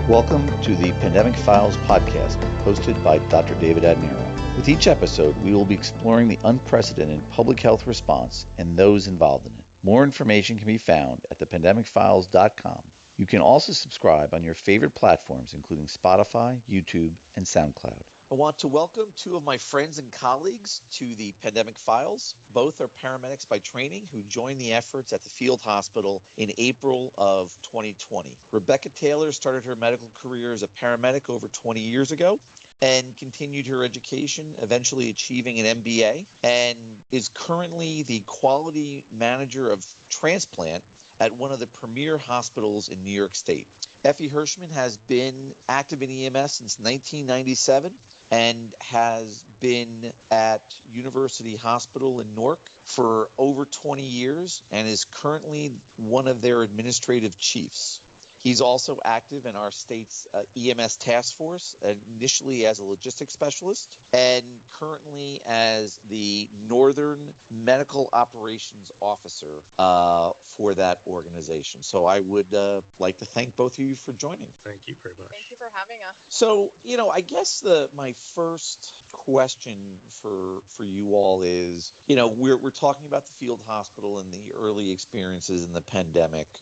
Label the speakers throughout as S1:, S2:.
S1: Welcome to the Pandemic Files podcast, hosted by Dr. David Adnero. With each episode, we will be exploring the unprecedented public health response and those involved in it. More information can be found at thepandemicfiles.com. You can also subscribe on your favorite platforms, including Spotify, YouTube, and SoundCloud. I want to welcome two of my friends and colleagues to the Pandemic Files. Both are paramedics by training who joined the efforts at the field hospital in April of 2020. Rebecca Taylor started her medical career as a paramedic over 20 years ago and continued her education, eventually achieving an MBA, and is currently the quality manager of transplant at one of the premier hospitals in New York State. Effie Hirschman has been active in EMS since 1997 and has been at University Hospital in Newark for over 20 years and is currently one of their administrative chiefs. He's also active in our state's EMS task force, initially as a logistics specialist and currently as the Northern Medical Operations Officer for that organization. So I would like to thank both of you for joining.
S2: Thank you very much.
S3: Thank you for having us.
S1: So, I guess my first question for you all is, we're talking about the field hospital and the early experiences in the pandemic.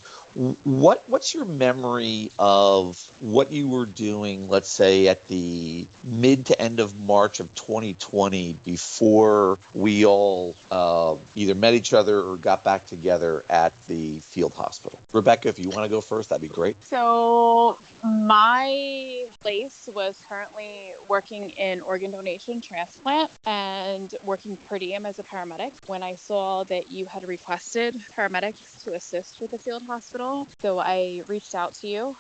S1: What's your memory of what you were doing, let's say, at the mid to end of March of 2020 before we all either met each other or got back together at the field hospital? Rebecca, if you want to go first, that'd be great.
S3: So my place was currently working in organ donation transplant and working per diem as a paramedic. When I saw that you had requested paramedics to assist with the field hospital, so I reached out to you.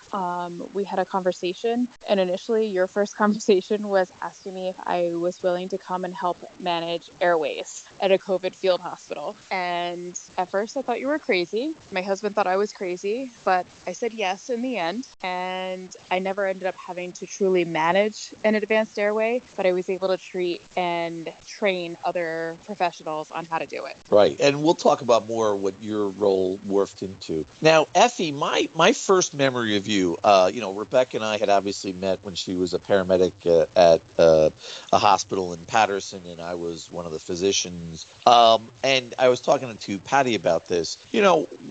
S3: We had a conversation, and initially your first conversation was asking me if I was willing to come and help manage airways at a COVID field hospital. And at first I thought you were crazy. My husband thought I was crazy, but I said yes in the end. And I never ended up having to truly manage an advanced airway, but I was able to treat and train other professionals on how to do it.
S1: Right. And we'll talk about more what your role morphed into. Now, Effie, my first memory of you, Rebecca and I had obviously met when she was a paramedic at a hospital in Patterson, and I was one of the physicians. And I was talking to Patty about this.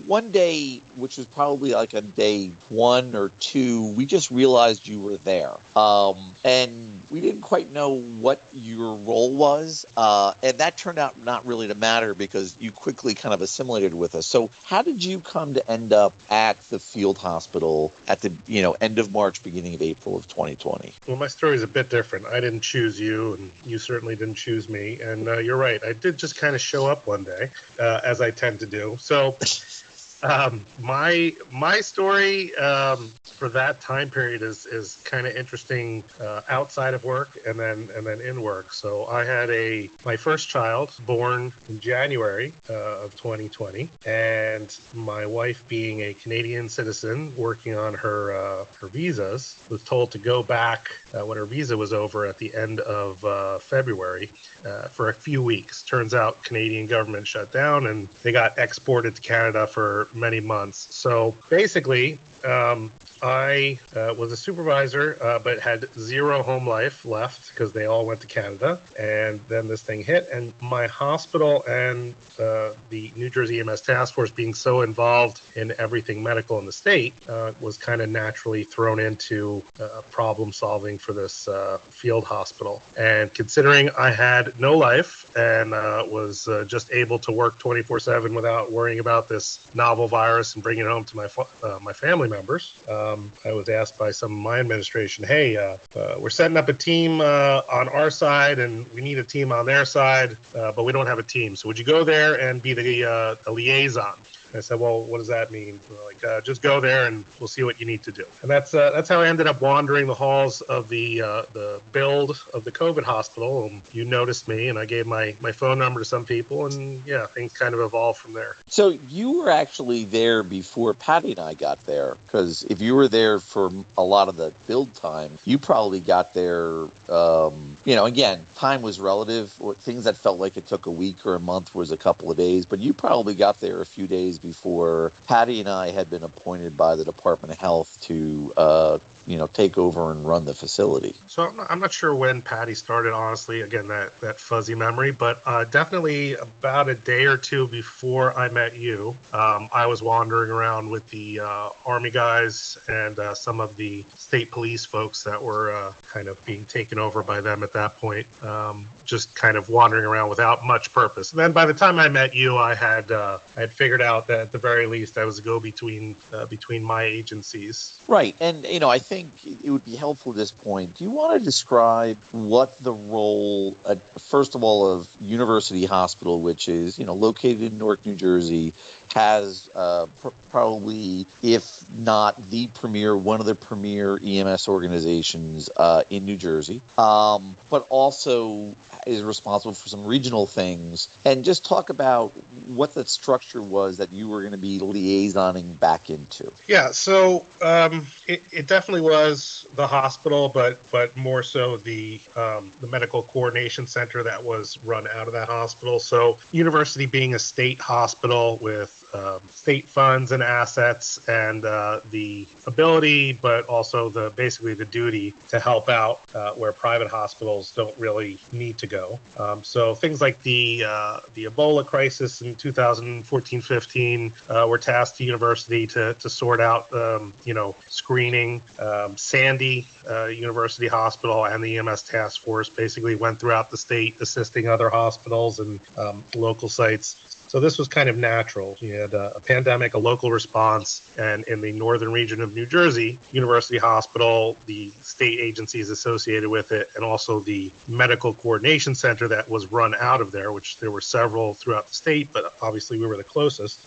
S1: One day, which was probably like on day 1 or 2, we just realized you were there. And we didn't quite know what your role was. And that turned out not really to matter because you quickly kind of assimilated with us. So how did you come to end up at the field hospital at the end of March, beginning of April of 2020?
S2: Well, my story is a bit different. I didn't choose you, and you certainly didn't choose me. And you're right. I did just kind of show up one day, as I tend to do. So my story for that time period is kind of interesting outside of work and then in work. So I had my first child born in January of 2020, and my wife, being a Canadian citizen working on her visas, was told to go back when her visa was over at the end of February for a few weeks. Turns out Canadian government shut down and they got exported to Canada for many months. So basically, I was a supervisor, but had zero home life left because they all went to Canada. And then this thing hit, and my hospital and the New Jersey EMS Task Force, being so involved in everything medical in the state, was kind of naturally thrown into problem solving for this field hospital. And considering I had no life and was just able to work 24/7 without worrying about this novel virus and bringing it home to my family members, I was asked by some of my administration, hey, we're setting up a team on our side and we need a team on their side, but we don't have a team. So would you go there and be the liaison? I said, well, what does that mean? Like, just go there and we'll see what you need to do. And that's how I ended up wandering the halls of the build of the COVID hospital. And you noticed me, and I gave my phone number to some people, and yeah, things kind of evolved from there.
S1: So you were actually there before Patty and I got there, because if you were there for a lot of the build time, you probably got there, again, time was relative. Things that felt like it took a week or a month was a couple of days, but you probably got there a few days before Patty and I had been appointed by the Department of Health to take over and run the facility.
S2: So I'm not sure when Patty started, honestly. Again, that fuzzy memory, but definitely about a day or two before I met you, I was wandering around with the Army guys and some of the state police folks that were kind of being taken over by them at that point. Just kind of wandering around without much purpose. And then by the time I met you, I had figured out that at the very least I was a go-between between my agencies.
S1: Right. And, I think it would be helpful at this point. Do you want to describe what the role, first of all, of University Hospital, which is, located in Newark, New Jersey, has probably, if not the premier, one of the premier EMS organizations in New Jersey, but also is responsible for some regional things, and just talk about what that structure was that you were going to be liaisoning back into.
S2: Yeah, so it definitely was the hospital, but more so the medical coordination center that was run out of that hospital. So university being a state hospital with state funds and assets and the ability, but also basically the duty to help out where private hospitals don't really need to go. So things like the Ebola crisis in 2014-15 were tasked to university to sort out, screening. Sandy University Hospital and the EMS task force basically went throughout the state assisting other hospitals and local sites. So this was kind of natural. You had a pandemic, a local response, and in the northern region of New Jersey, University Hospital, the state agencies associated with it, and also the medical coordination center that was run out of there, which there were several throughout the state, but obviously we were the closest.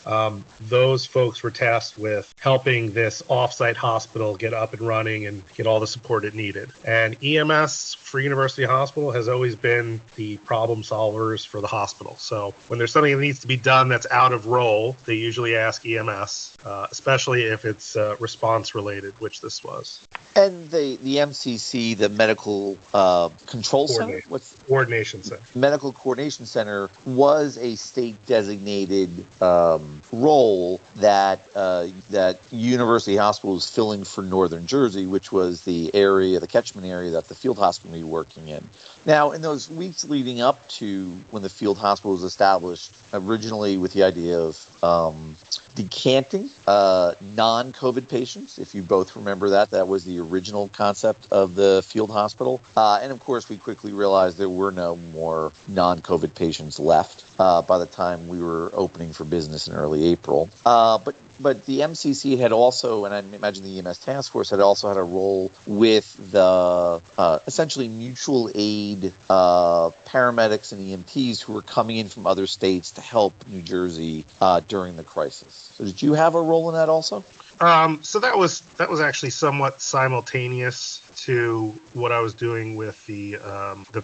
S2: Those folks were tasked with helping this offsite hospital get up and running and get all the support it needed. And EMS for University Hospital has always been the problem solvers for the hospital. So when there's something that needs to be done that's out of role, they usually ask EMS, especially if it's response related, which this was.
S1: And the MCC, the Medical Control Center?
S2: Coordination Center.
S1: Medical Coordination Center was a state-designated role that University Hospital was filling for Northern Jersey, which was the catchment area that the field hospital would be working in. Now, in those weeks leading up to when the field hospital was established, originally with the idea of decanting non-COVID patients, if you both remember that was the original concept of the field hospital. And of course, we quickly realized there were no more non-COVID patients left by the time we were opening for business in early April. But the MCC had also, and I imagine the EMS task force had also had a role with the essentially mutual aid paramedics and EMTs who were coming in from other states to help New Jersey during the crisis. So did you have a role in that also?
S2: So that was actually somewhat simultaneous to what I was doing with the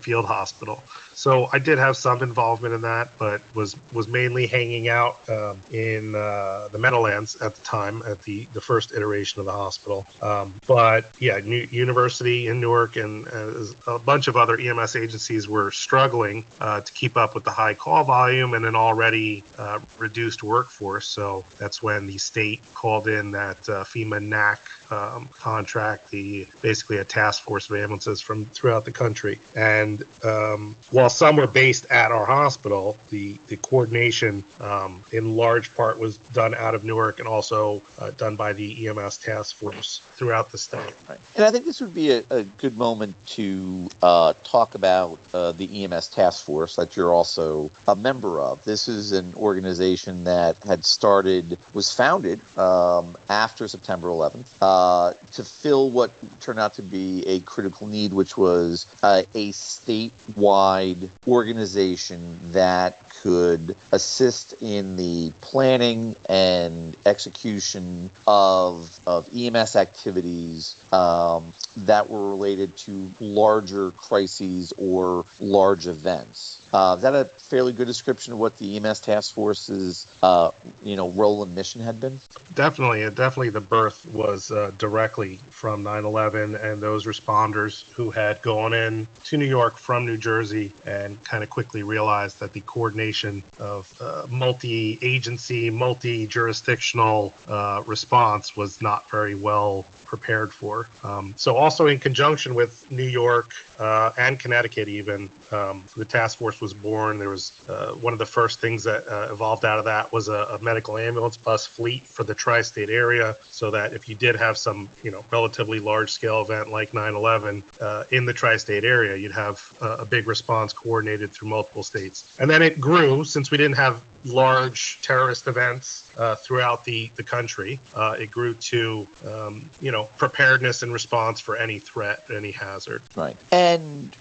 S2: field hospital. So I did have some involvement in that, but was mainly hanging out in the Meadowlands at the time, at the first iteration of the hospital. But yeah, University in Newark and a bunch of other EMS agencies were struggling to keep up with the high call volume and an already reduced workforce. So that's when the state called in that FEMA NAC contract, basically a task force of ambulances from throughout the country. And while some were based at our hospital, the coordination in large part was done out of Newark and also done by the EMS task force throughout the state.
S1: Right. And I think this would be a good moment to talk about the EMS task force that you're also a member of. This is an organization that was founded after September 11th to fill what turned out to be a critical need, which was a statewide organization that could assist in the planning and execution of EMS activities that were related to larger crises or large events. Is that a fairly good description of what the EMS task force's role and mission had been?
S2: Definitely the birth was directly from 9/11, and those responders who had gone in to New York from New Jersey and kind of quickly realized that the coordination of multi-agency, multi-jurisdictional response was not very well prepared for. So also in conjunction with New York and Connecticut even, the task force was born. There was one of the first things that evolved out of that was a medical ambulance bus fleet for the tri-state area, so that if you did have some, relatively large-scale event like 9/11 in the tri-state area, you'd have a big response coordinated through multiple states. And then it grew, since we didn't have large terrorist events throughout the country. It grew to, preparedness and response for any threat, any hazard.
S1: Right. And,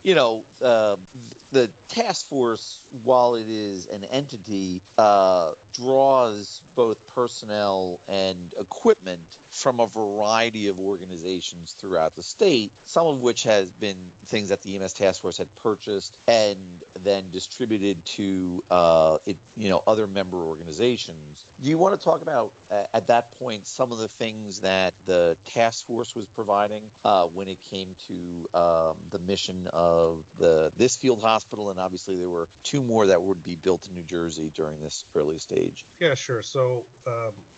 S1: the task force, while it is an entity, draws both personnel and equipment from a variety of organizations throughout the state, some of which has been things that the EMS task force had purchased and then distributed to other member organizations. Do you want to talk about at that point some of the things that the task force was providing when it came to the mission of this field hospital, and obviously there were two more that would be built in New Jersey during this early stage?
S2: Yeah, sure. So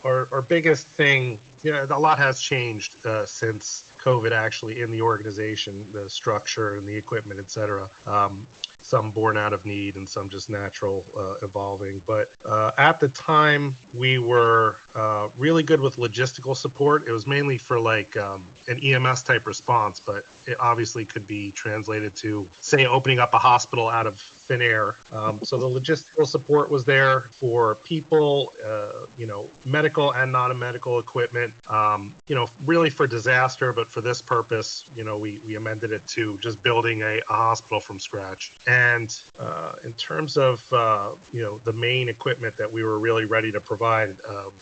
S2: our biggest thing, a lot has changed since COVID actually in the organization, the structure and the equipment, et cetera. Some born out of need and some just natural evolving. But at the time, we were really good with logistical support. It was mainly for an EMS type response, but it obviously could be translated to, say, opening up a hospital out of thin air. So the logistical support was there for people, medical and non-medical equipment, really for disaster. But for this purpose, we amended it to just building a hospital from scratch. And in terms of, the main equipment that we were really ready to provide,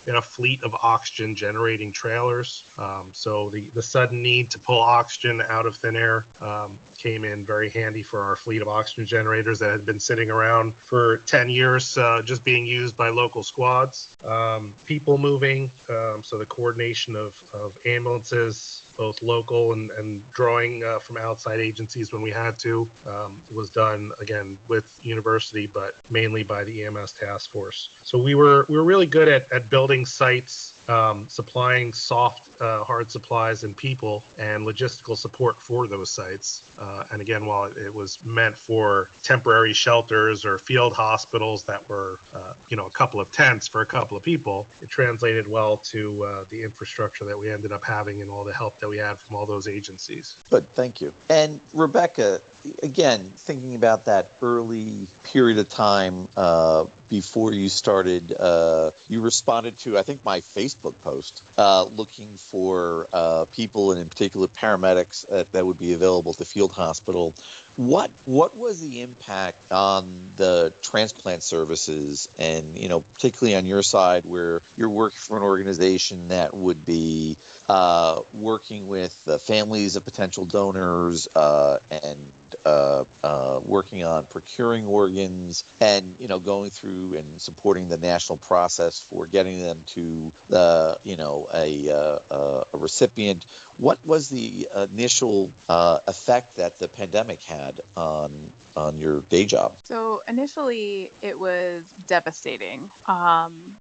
S2: in a fleet of oxygen generating trailers. So the sudden need to pull oxygen out of thin air came in very handy for our fleet of oxygen generators that had been sitting around for 10 years, just being used by local squads. People moving, so the coordination of ambulances, both local and drawing from outside agencies when we had to, was done again with university, but mainly by the EMS task force. So we were really good at building sites, supplying soft, hard supplies and people and logistical support for those sites. And again, while it was meant for temporary shelters or field hospitals that were, a couple of tents for a couple of people, it translated well to the infrastructure that we ended up having and all the help that we had from all those agencies.
S1: Good, thank you. And Rebecca, again, thinking about that early period of time before you started, you responded to, I think, my Facebook post looking for people, and in particular paramedics that would be available at the field hospital. What was the impact on the transplant services, and particularly on your side where you're working for an organization that would be working with families of potential donors and working on procuring organs and going through and supporting the national process for getting them to a recipient? What was the initial effect that the pandemic had on your day job?
S3: So initially, it was devastating.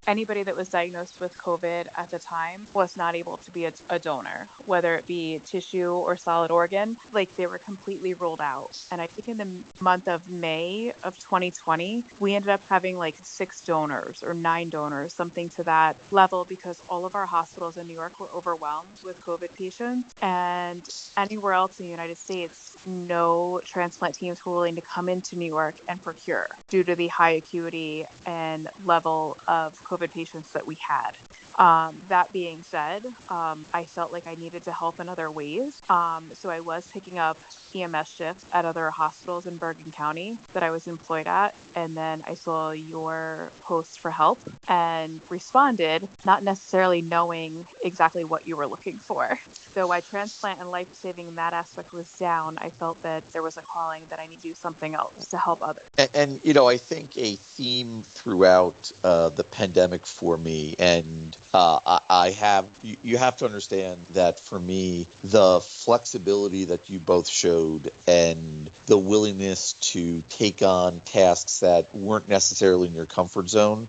S3: Anybody that was diagnosed with COVID at the time was not able to be a donor, whether it be tissue or solid organ. They were completely ruled out. And I think in the month of May of 2020, we ended up having 6 donors or 9 donors, something to that level, because all of our hospitals in New York were overwhelmed with COVID patients. And anywhere else in the United States, no transplant teams were willing to come into New York and procure due to the high acuity and level of COVID patients that we had. That being said, I felt like I needed to help in other ways. So I was picking up EMS shifts at other hospitals in Bergen County that I was employed at. And then I saw your post for help and responded, not necessarily knowing exactly what you were looking for. So while transplant and life-saving, that aspect was down, I felt that there was a calling that I need to do something else to help others.
S1: And I think a theme throughout the pandemic for me, and I have, you have to understand that for me, the flexibility that you both showed and the willingness to take on tasks that weren't necessarily in your comfort zone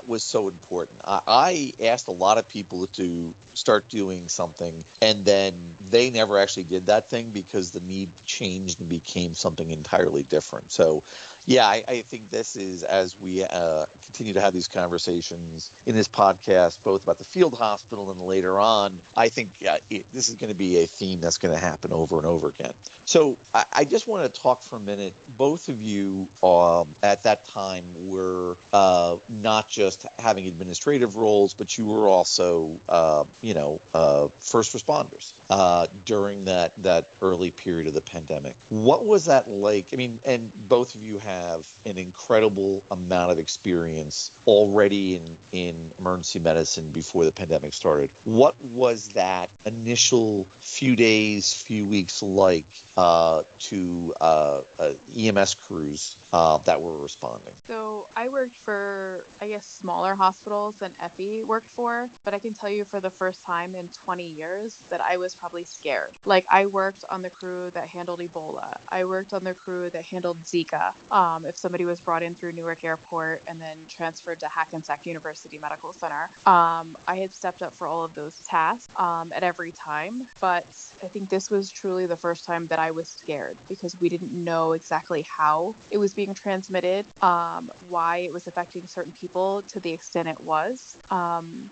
S1: was so important. I asked a lot of people to start doing something, and then they never actually did that thing because the need changed and became something entirely different. So, yeah, I think this is, as we continue to have these conversations in this podcast, both about the field hospital and later on, I think this is going to be a theme that's going to happen over and over again. So I just want to talk for a minute. Both of you at that time were not just having administrative roles, but you were also, first responders during that early period of the pandemic. What was that like? I mean, and both of you have an incredible amount of experience already in emergency medicine before the pandemic started. What was that initial few days, few weeks like to EMS crews that were responding?
S3: So I worked for, I guess, smaller hospitals than Effie worked for, but I can tell you for the first time in 20 years that I was probably scared. Like, I worked on the crew that handled Ebola. I worked on the crew that handled Zika. If somebody was brought in through Newark Airport and then transferred to Hackensack University Medical Center, I had stepped up for all of those tasks at every time. But I think this was truly the first time that I was scared because we didn't know exactly how it was being transmitted, why it was affecting certain people to the extent it was.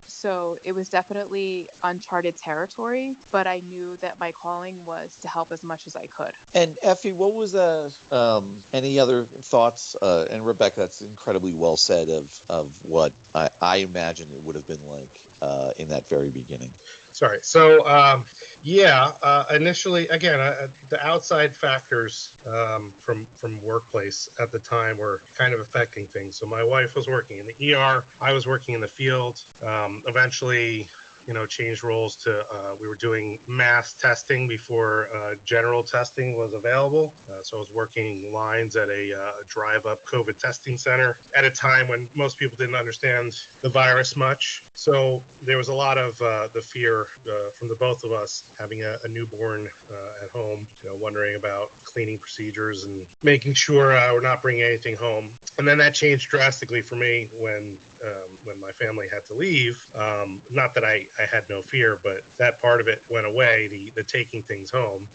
S3: So it was definitely uncharted territory, but I knew that my calling was to help as much as I could.
S1: And Effie, what was any other thoughts? And Rebecca, that's incredibly well said of what I imagine it would have been like in that very beginning.
S2: Sorry. So, initially, again, the outside factors from workplace at the time were kind of affecting things. So my wife was working in the ER. I was working in the field. Eventually, changed roles to we were doing mass testing before general testing was available. So I was working lines at a drive-up COVID testing center at a time when most people didn't understand the virus much. So there was a lot of the fear from the both of us having a newborn at home, wondering about cleaning procedures and making sure we're not bringing anything home. And then that changed drastically for me when my family had to leave. Not that I had no fear, but that part of it went away, the taking things home,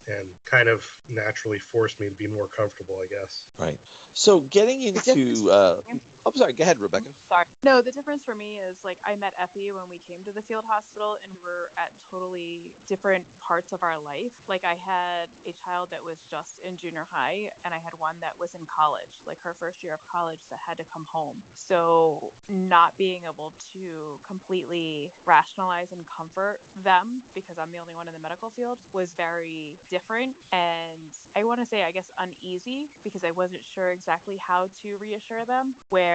S2: and kind of naturally forced me to be more comfortable, I guess.
S1: Right. So getting into... I'm sorry, go ahead, Rebecca.
S3: Sorry. No, the difference for me is, like, I met Effie when we came to the field hospital, and we were at totally different parts of our life. Like, I had a child that was just in junior high, and I had one that was in college, like her first year of college, that had to come home. So not being able to completely rationalize and comfort them, because I'm the only one in the medical field, was very different. And I want to say, I guess, uneasy, because I wasn't sure exactly how to reassure them, where,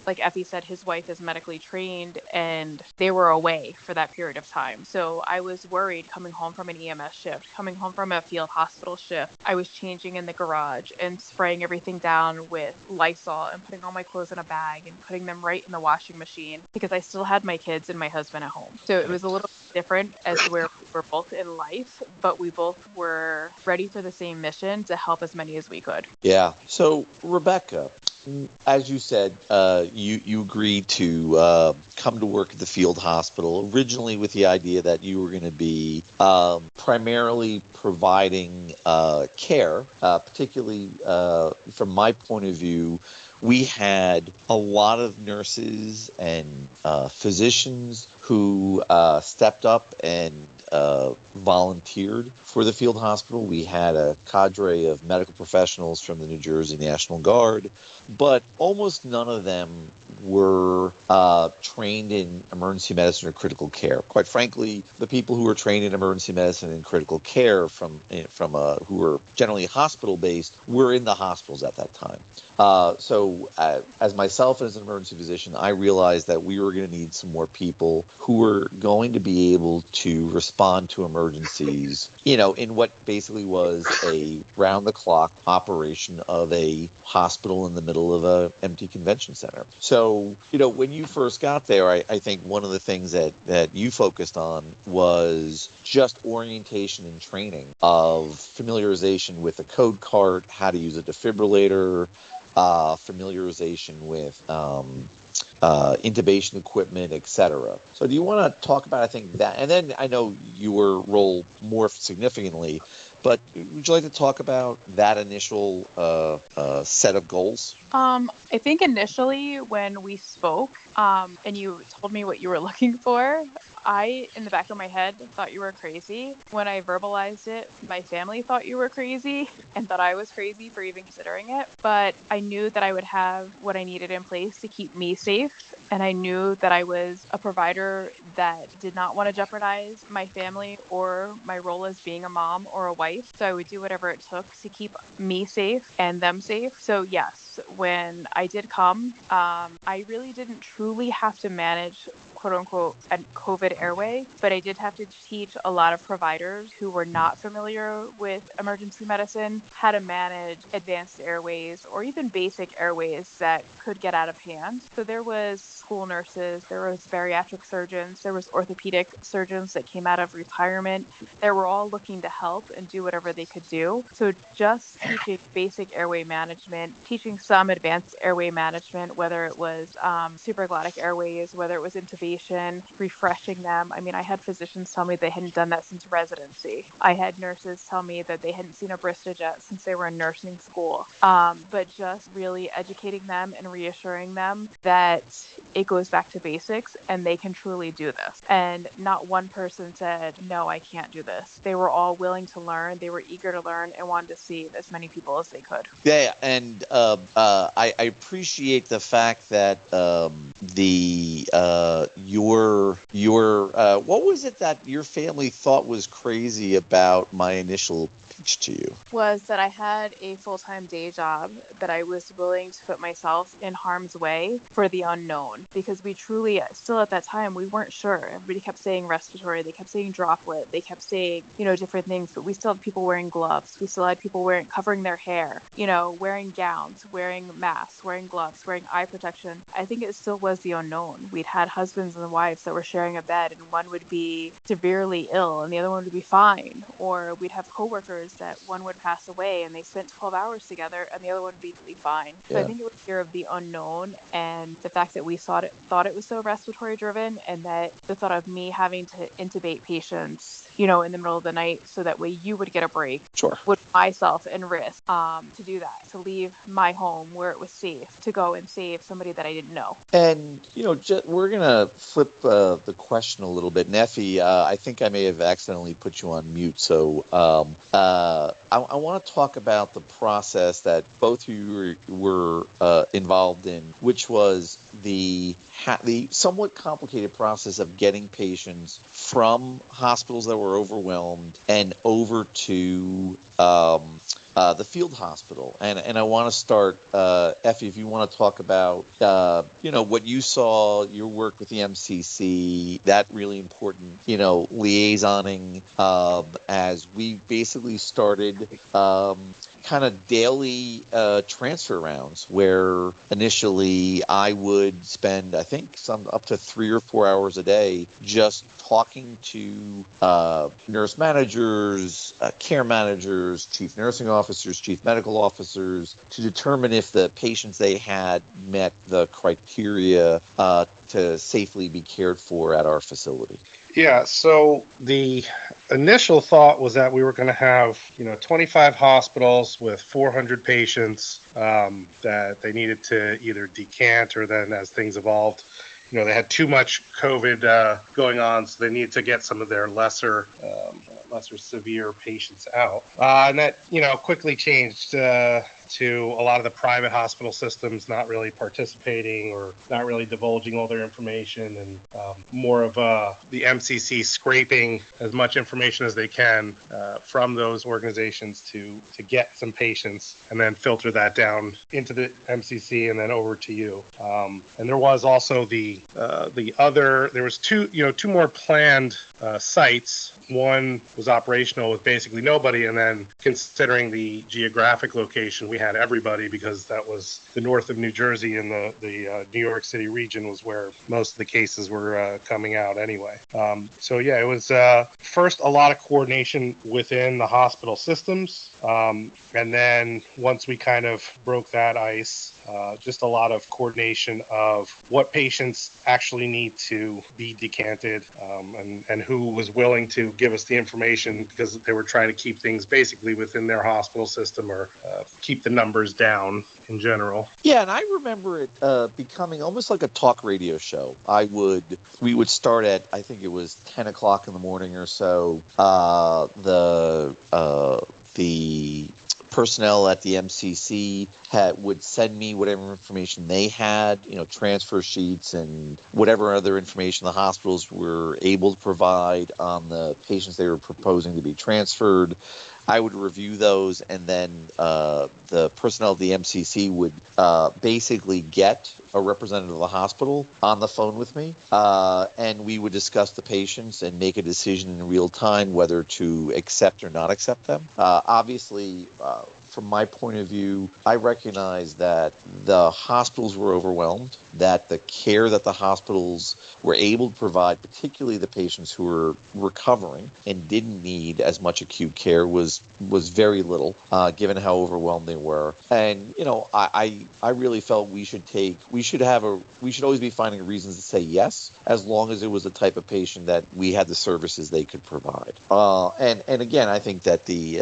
S3: like Effie said, his wife is medically trained and they were away for that period of time. So I was worried coming home from an EMS shift, coming home from a field hospital shift. I was changing in the garage and spraying everything down with Lysol and putting all my clothes in a bag and putting them right in the washing machine because I still had my kids and my husband at home. So it was a little different as where we're both in life, but we both were ready for the same mission to help as many as we could.
S1: Yeah. So Rebecca, as you said, you agreed to come to work at the field hospital originally with the idea that you were going to be primarily providing care, particularly from my point of view. We had a lot of nurses and physicians who stepped up and volunteered for the field hospital. We had a cadre of medical professionals from the New Jersey National Guard, but almost none of them were trained in emergency medicine or critical care. Quite frankly, the people who were trained in emergency medicine and critical care who were generally hospital based were in the hospitals at that time. So as myself as an emergency physician, I realized that we were going to need some more people who were going to be able to respond to emergencies, in what basically was a round-the-clock operation of a hospital in the middle of an empty convention center. So, when you first got there, I think one of the things that you focused on was just orientation and training of familiarization with a code cart, how to use a defibrillator, familiarization with intubation equipment, etc. So do you want to talk about, I think, that? And then I know your role more significantly, but would you like to talk about that initial set of goals?
S3: I think initially when we spoke, and you told me what you were looking for, I, in the back of my head, thought you were crazy. When I verbalized it, my family thought you were crazy and thought I was crazy for even considering it. But I knew that I would have what I needed in place to keep me safe. And I knew that I was a provider that did not want to jeopardize my family or my role as being a mom or a wife. So I would do whatever it took to keep me safe and them safe. So yes, when I did come, I really didn't truly have to manage, quote unquote, a COVID airway, but I did have to teach a lot of providers who were not familiar with emergency medicine how to manage advanced airways or even basic airways that could get out of hand. So there was school nurses, there was bariatric surgeons, there was orthopedic surgeons that came out of retirement. They were all looking to help and do whatever they could do. So just teaching basic airway management, teaching some advanced airway management, whether it was supraglottic airways, whether it was intubation, refreshing them. I mean, I had physicians tell me they hadn't done that since residency. I had nurses tell me that they hadn't seen a Bristojet since they were in nursing school. But just really educating them and reassuring them that it goes back to basics and they can truly do this. And not one person said, no, I can't do this. They were all willing to learn. They were eager to learn and wanted to see as many people as they could.
S1: Yeah, and I appreciate the fact that what was it that your family thought was crazy about my initial pitch to you?
S3: Was that I had a full-time day job, that I was willing to put myself in harm's way for the unknown, because we truly, still at that time, we weren't sure. Everybody kept saying respiratory, they kept saying droplet, they kept saying, different things, but we still had people wearing gloves. We still had people covering their hair, wearing gowns, wearing masks, wearing gloves, wearing eye protection. I think it still was the unknown. We'd had husbands and wives that were sharing a bed, and one would be severely ill and the other one would be fine. Or we'd have coworkers that one would pass away and they spent 12 hours together and the other one would be fine. So I think it was fear of the unknown and the fact that we thought it was so respiratory driven, and that the thought of me having to intubate patients, in the middle of the night so that way you would get a break.
S1: Sure.
S3: Would put myself in risk to do that, to leave my home where it was safe, to go and save somebody that I didn't know.
S1: And, we're going to flip the question a little bit. Neffy, I think I may have accidentally put you on mute. So I want to talk about the process that both of you were involved in, which was the somewhat complicated process of getting patients from hospitals that were overwhelmed and over to the field hospital. And I want to start, Effie, if you want to talk about, what you saw, your work with the MCC, that really important, liaisoning, as we basically started kind of daily transfer rounds, where initially I would spend, I think, some up to 3 or 4 hours a day just talking to nurse managers, care managers, chief nursing officers, chief medical officers, to determine if the patients they had met the criteria to safely be cared for at our facility.
S2: Yeah, so the initial thought was that we were going to have, 25 hospitals with 400 patients that they needed to either decant, or then as things evolved, they had too much COVID going on, so they needed to get some of their lesser severe patients out. And that, quickly changed to a lot of the private hospital systems not really participating or not really divulging all their information, and more of the MCC scraping as much information as they can from those organizations to get some patients and then filter that down into the MCC and then over to you. And there was also there was two more planned sites. One was operational with basically nobody, and then considering the geographic location, we had everybody because that was the north of New Jersey, and the New York City region was where most of the cases were coming out anyway. So yeah, it was first a lot of coordination within the hospital systems, and then once we kind of broke that ice, just a lot of coordination of what patients actually need to be decanted, and who was willing to give us the information, because they were trying to keep things basically within their hospital system, or keep the numbers down in general.
S1: Yeah, and I remember it becoming almost like a talk radio show. We would start at, I think it was 10 o'clock in the morning or so. The personnel at the MCC would send me whatever information they had, transfer sheets and whatever other information the hospitals were able to provide on the patients they were proposing to be transferred. I would review those, and then the personnel of the MCC would basically get a representative of the hospital on the phone with me, and we would discuss the patients and make a decision in real time whether to accept or not accept them. Obviously, from my point of view, I recognize that the hospitals were overwhelmed, that the care that the hospitals were able to provide, particularly the patients who were recovering and didn't need as much acute care, was very little, given how overwhelmed they were. And I really felt we should always be finding reasons to say yes, as long as it was the type of patient that we had the services they could provide. And again, I think that the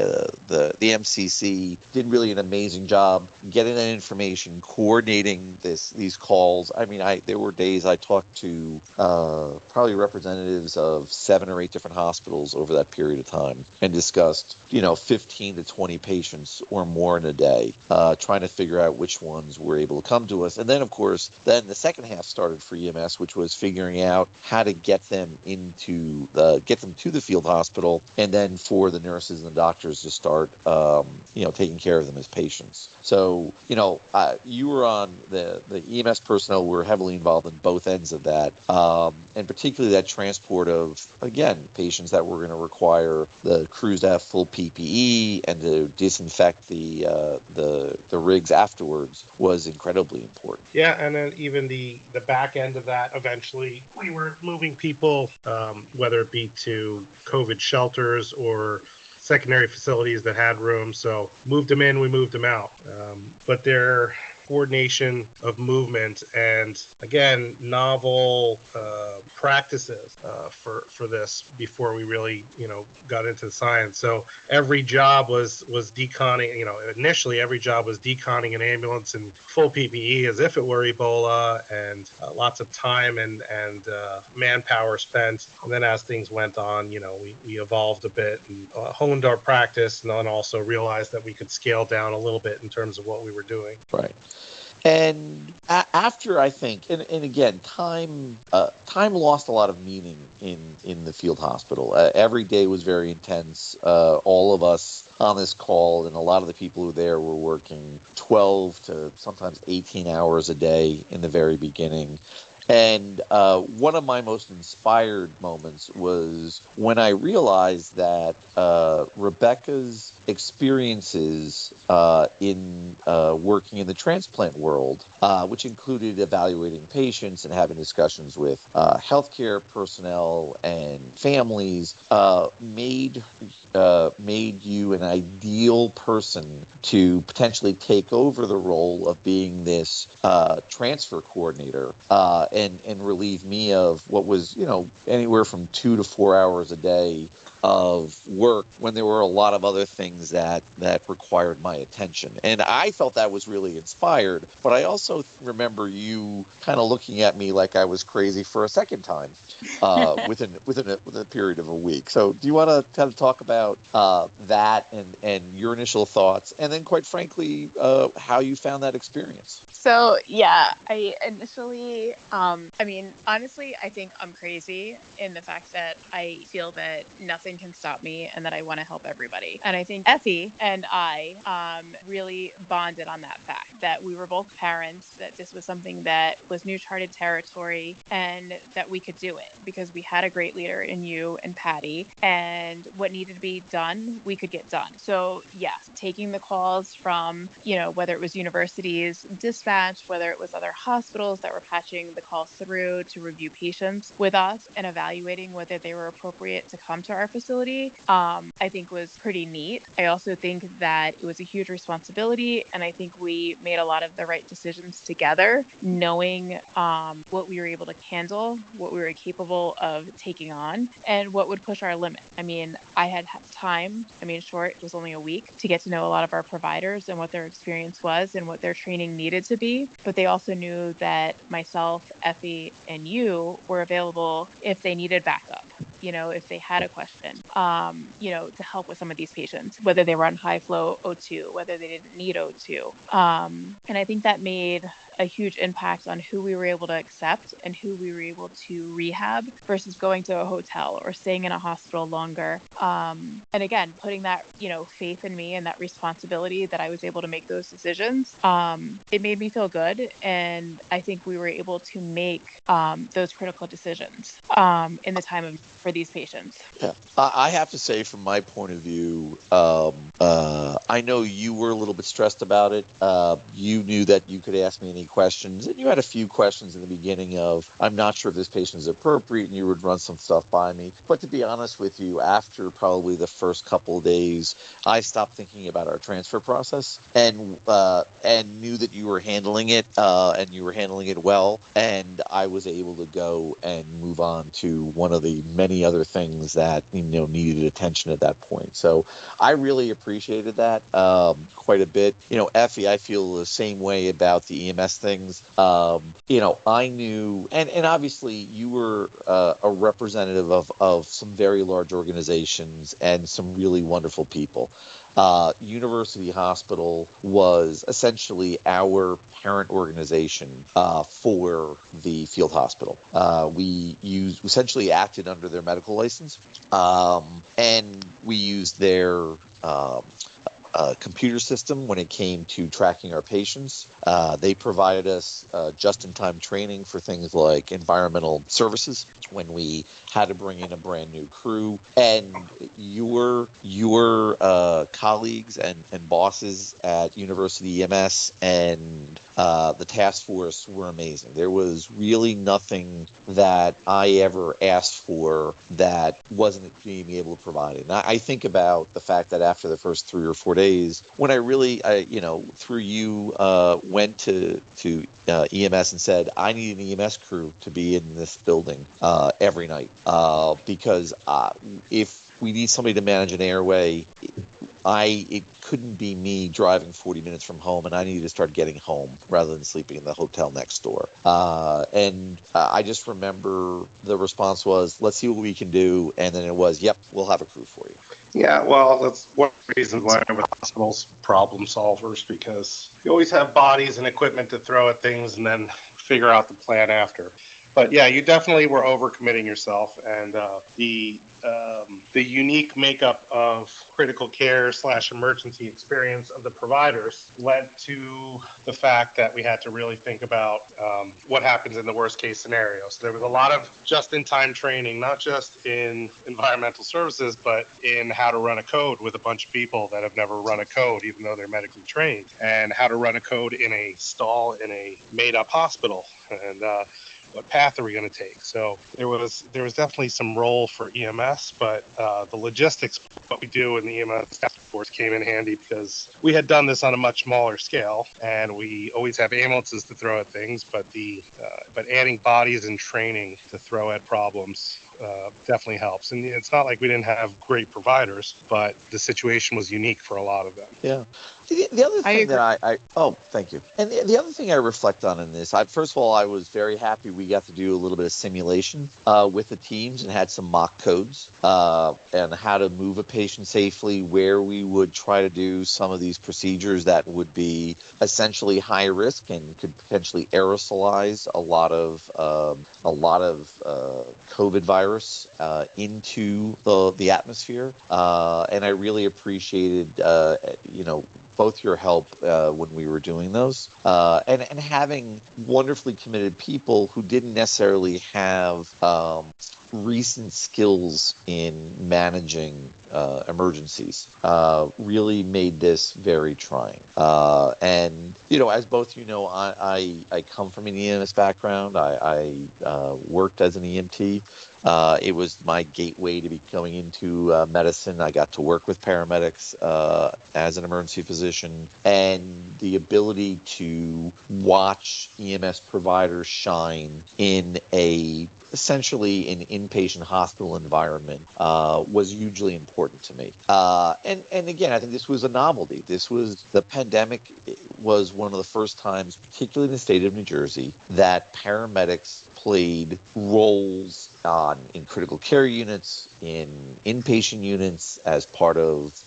S1: MCC did really an amazing job getting that information, coordinating these calls. I mean, there were days I talked to probably representatives of 7 or 8 different hospitals over that period of time and discussed 15 to 20 patients or more in a day, trying to figure out which ones were able to come to us. And then, of course, the second half started for EMS, which was figuring out how to get them to the field hospital, and then for the nurses and the doctors to start taking care of them as patients. So, you were on the EMS personnel were heavily involved in both ends of that, and particularly that transport of, again, patients that were going to require the crews to have full PPE and to disinfect the rigs afterwards was incredibly important.
S2: Yeah, and then even the back end of that, eventually we were moving people, whether it be to COVID shelters or secondary facilities that had rooms. So moved them in, we moved them out. But their coordination of movement and, again, novel practices for this before we really got into the science. So every job was deconning. Initially every job was deconning an ambulance in full PPE as if it were Ebola, and lots of time and manpower spent. And then as things went on, we evolved a bit and honed our practice, and then also realized that we could scale down a little bit in terms of what we were doing.
S1: Right. And after, I think, and again, time lost a lot of meaning in the field hospital. Every day was very intense. All of us on this call and a lot of the people who were there were working 12 to sometimes 18 hours a day in the very beginning. And one of my most inspired moments was when I realized that Rebecca's experiences in working in the transplant world, which included evaluating patients and having discussions with healthcare personnel and families, made you an ideal person to potentially take over the role of being this transfer coordinator, and relieve me of what was anywhere from 2 to 4 hours a day of work when there were a lot of other things that required my attention. And I felt that was really inspired, but I also remember you kind of looking at me like I was crazy for a second time within a period of a week. So do you want to kind of talk about that and your initial thoughts, and then quite frankly how you found that experience?
S3: So yeah, I initially, I mean, honestly, I think I'm crazy in the fact that I feel that nothing can stop me and that I want to help everybody. And I think Effie and I really bonded on that fact that we were both parents, that this was something that was new charted territory, and that we could do it because we had a great leader in you and Patty, and what needed to be done, we could get done. So yes, taking the calls from, whether it was universities, dispatch, whether it was other hospitals that were patching the calls through to review patients with us and evaluating whether they were appropriate to come to our facility, I think was pretty neat. I also think that it was a huge responsibility, and I think we made a lot of the right decisions together, knowing what we were able to handle, what we were capable of taking on, and what would push our limit. I mean, I had time, short, it was only a week, to get to know a lot of our providers and what their experience was and what their training needed to be. But they also knew that myself, Effie, and you were available if they needed backup, if they had a question, to help with some of these patients, whether they were on high flow O2, whether they didn't need O2. And I think that made a huge impact on who we were able to accept and who we were able to rehab versus going to a hotel or staying in a hospital longer. And again, putting that, faith in me and that responsibility that I was able to make those decisions, it made me feel good. And I think we were able to make those critical decisions in the time for these patients.
S1: Yeah, I have to say, from my point of view, I know you were a little bit stressed about it. You knew that you could ask me any questions, and you had a few questions in the beginning of, I'm not sure if this patient is appropriate, and you would run some stuff by me. But to be honest with you, after probably the first couple of days, I stopped thinking about our transfer process and knew that you were handling it, and you were handling it well, and I was able to go and move on to one of the many other things that needed attention at that point. So I really appreciated that quite a bit. Effie, I feel the same way about the EMS things. I knew, and obviously you were a representative of some very large organizations and some really wonderful people. University Hospital was essentially our parent organization for the field hospital. We essentially acted under their medical license, and we used their computer system when it came to tracking our patients. They provided us just-in-time training for things like environmental services when we had to bring in a brand new crew. And your colleagues and bosses at University EMS and the task force were amazing. There was really nothing that I ever asked for that wasn't being able to provide it. And I think about the fact that after the first 3 or 4 days, when I through you, went to EMS and said, I need an EMS crew to be in this building every night, because if we need somebody to manage an airway, it couldn't be me driving 40 minutes from home, and I needed to start getting home rather than sleeping in the hotel next door. And I just remember the response was, let's see what we can do. And then it was, yep, we'll have a crew for you.
S2: Yeah, well, that's one reason why I'm with hospitals problem solvers, because you always have bodies and equipment to throw at things and then figure out the plan after. But yeah, you definitely were overcommitting yourself, and the unique makeup of critical care / emergency experience of the providers led to the fact that we had to really think about what happens in the worst case scenario. So there was a lot of just-in-time training, not just in environmental services, but in how to run a code with a bunch of people that have never run a code, even though they're medically trained, and how to run a code in a stall in a made-up hospital. And what path are we going to take? So there was definitely some role for EMS, but the logistics, what we do in the EMS transports came in handy because we had done this on a much smaller scale, and we always have ambulances to throw at things, but but adding bodies and training to throw at problems definitely helps. And it's not like we didn't have great providers, but the situation was unique for a lot of them.
S1: Yeah. The other thing that thank you. And the other thing I reflect on in this, first of all, I was very happy we got to do a little bit of simulation with the teams and had some mock codes and how to move a patient safely, where we would try to do some of these procedures that would be essentially high risk and could potentially aerosolize a lot of COVID virus into the atmosphere. And I really appreciated, both your help when we were doing those, and having wonderfully committed people who didn't necessarily have recent skills in managing emergencies really made this very trying. And as both I come from an EMS background. I worked as an EMT. It was my gateway to be going into medicine. I got to work with paramedics as an emergency physician, and the ability to watch EMS providers shine in essentially an inpatient hospital environment was hugely important to me. And again, I think this was a novelty. The pandemic was one of the first times, particularly in the state of New Jersey, that paramedics played roles in critical care units, in inpatient units, as part of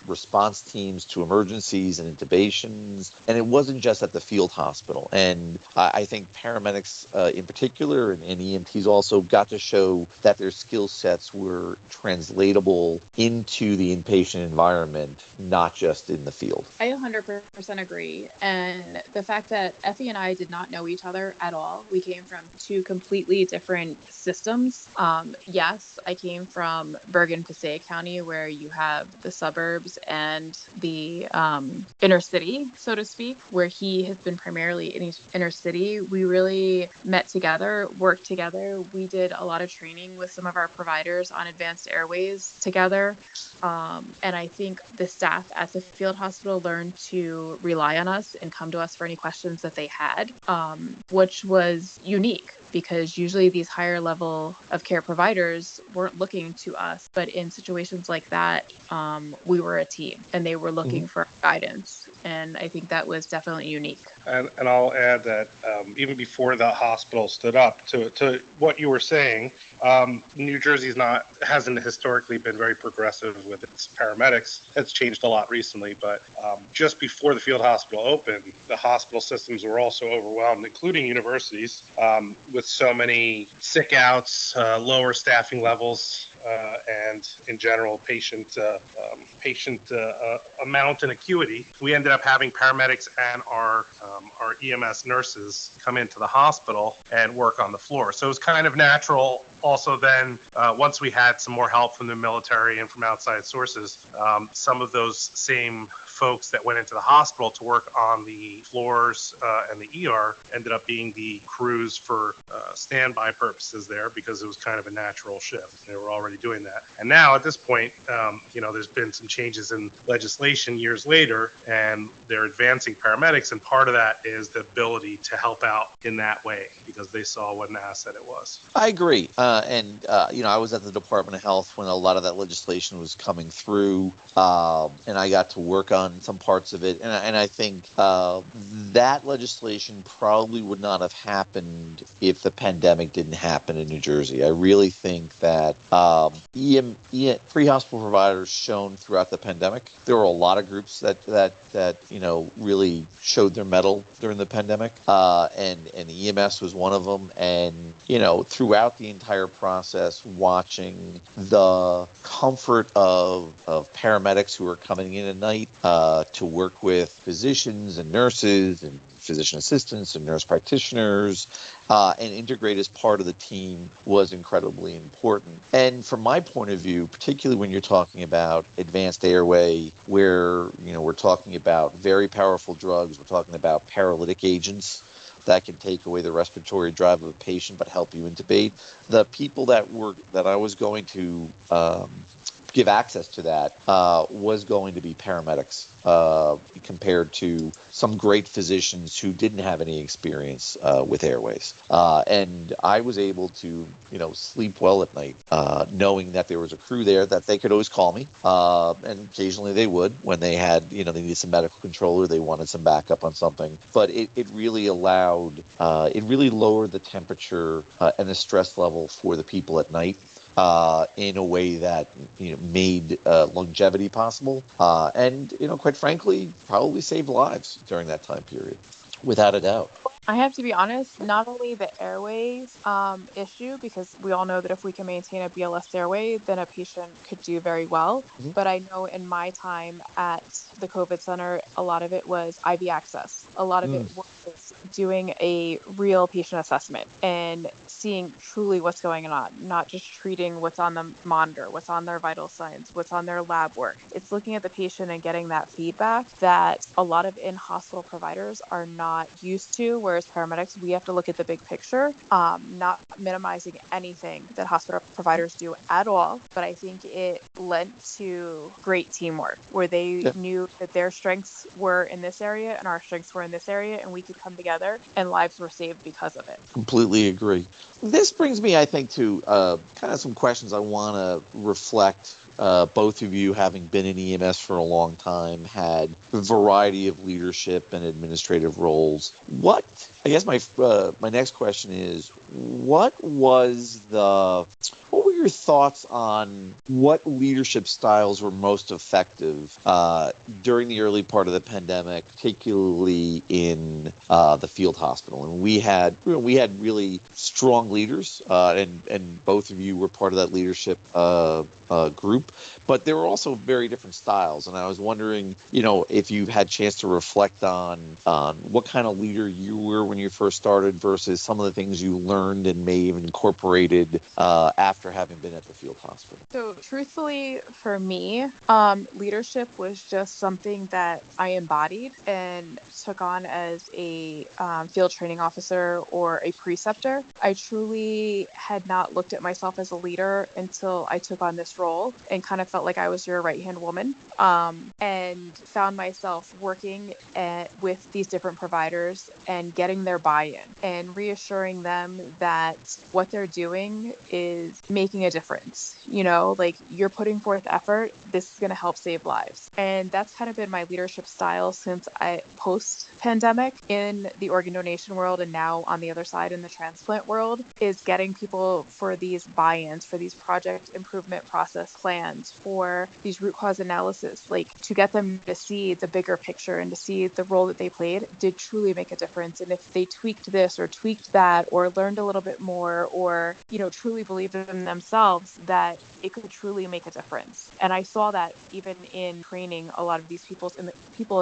S1: response teams to emergencies and intubations. And it wasn't just at the field hospital. And I think paramedics in particular, and EMTs also, got to show that their skill sets were translatable into the inpatient environment, not just in the field.
S3: I 100% agree. And the fact that Effie and I did not know each other at all, we came from two completely different systems. Yes, I came from Bergen-Passaic County, where you have the suburbs and the inner city, so to speak, where he has been primarily in inner city. We really met together, worked together. We did a lot of training with some of our providers on advanced airways together. And I think the staff at the field hospital learned to rely on us and come to us for any questions that they had, which was unique, because usually these higher level of care providers weren't looking to us. But in situations like that, we were a team and they were looking for guidance. And I think that was definitely unique.
S2: And I'll add that even before the hospital stood up, to what you were saying, New Jersey hasn't historically been very progressive with its paramedics. It's changed a lot recently, but just before the field hospital opened, the hospital systems were also overwhelmed, including universities, with so many sick outs, lower staffing levels, and in general patient amount and acuity. We ended up having paramedics and our EMS nurses come into the hospital and work on the floor. So it was kind of natural. Also, then once we had some more help from the military and from outside sources, some of those same folks that went into the hospital to work on the floors and the ER ended up being the crews for standby purposes there, because it was kind of a natural shift. They were already doing that. And now at this point, there's been some changes in legislation years later, and they're advancing paramedics. And part of that is the ability to help out in that way, because they saw what an asset it was.
S1: I agree. I was at the Department of Health when a lot of that legislation was coming through, and I got to work on some parts of it. And I think that legislation probably would not have happened if the pandemic didn't happen in New Jersey. I really think that pre-hospital providers shone throughout the pandemic. There were a lot of groups that really showed their mettle during the pandemic, and EMS was one of them. And throughout the entire process, watching the comfort of paramedics who are coming in at night to work with physicians and nurses and physician assistants and nurse practitioners and integrate as part of the team was incredibly important. And from my point of view, particularly when you're talking about advanced airway, where we're talking about very powerful drugs, we're talking about paralytic agents that can take away the respiratory drive of a patient but help you intubate. The people that I was going to give access to that was going to be paramedics, compared to some great physicians who didn't have any experience with airways. And I was able to, sleep well at night, knowing that there was a crew there that they could always call me. And occasionally they would when they had, they needed some medical control or they wanted some backup on something. But it really allowed, it really lowered the temperature and the stress level for the people at night. In a way that made longevity possible, and quite frankly, probably saved lives during that time period, without a doubt.
S3: I have to be honest, not only the airways issue, because we all know that if we can maintain a BLS airway, then a patient could do very well.
S1: Mm-hmm.
S3: But I know in my time at the COVID center, a lot of it was IV access. A lot of it was doing a real patient assessment and seeing truly what's going on, not just treating what's on the monitor, what's on their vital signs, what's on their lab work. It's looking at the patient and getting that feedback that a lot of in-hospital providers are not used to, whereas paramedics, we have to look at the big picture, not minimizing anything that hospital providers do at all. But I think it lent to great teamwork where they knew that their strengths were in this area and our strengths were in this area, and we could come together and lives were saved because of it.
S1: Completely agree. This brings me, I think, to kind of some questions I want to reflect. Both of you, having been in EMS for a long time, had a variety of leadership and administrative roles. I guess my next question is, what were your thoughts on what leadership styles were most effective during the early part of the pandemic, particularly in the field hospital? And we had really strong leaders, and both of you were part of that leadership group, but there were also very different styles. And I was wondering, if you had a chance to reflect on what kind of leader you were when you first started versus some of the things you learned and may have incorporated after having been at the field hospital.
S3: So truthfully, for me, leadership was just something that I embodied and took on as a field training officer or a preceptor. I truly had not looked at myself as a leader until I took on this role and kind of felt like I was your right-hand woman, and found myself working with these different providers and getting their buy-in and reassuring them that what they're doing is making a difference. Like, you're putting forth effort, this is going to help save lives. And that's kind of been my leadership style since post-pandemic in the organ donation world, and now on the other side in the transplant world, is getting people for these buy-ins, for these project improvement process plans, for these root cause analysis, like to get them to see the bigger picture and to see the role that they played did truly make a difference. And if they tweaked this or tweaked that or learned a little bit more or, truly believed in themselves, that it could truly make a difference. And I saw that even in training a lot of these people in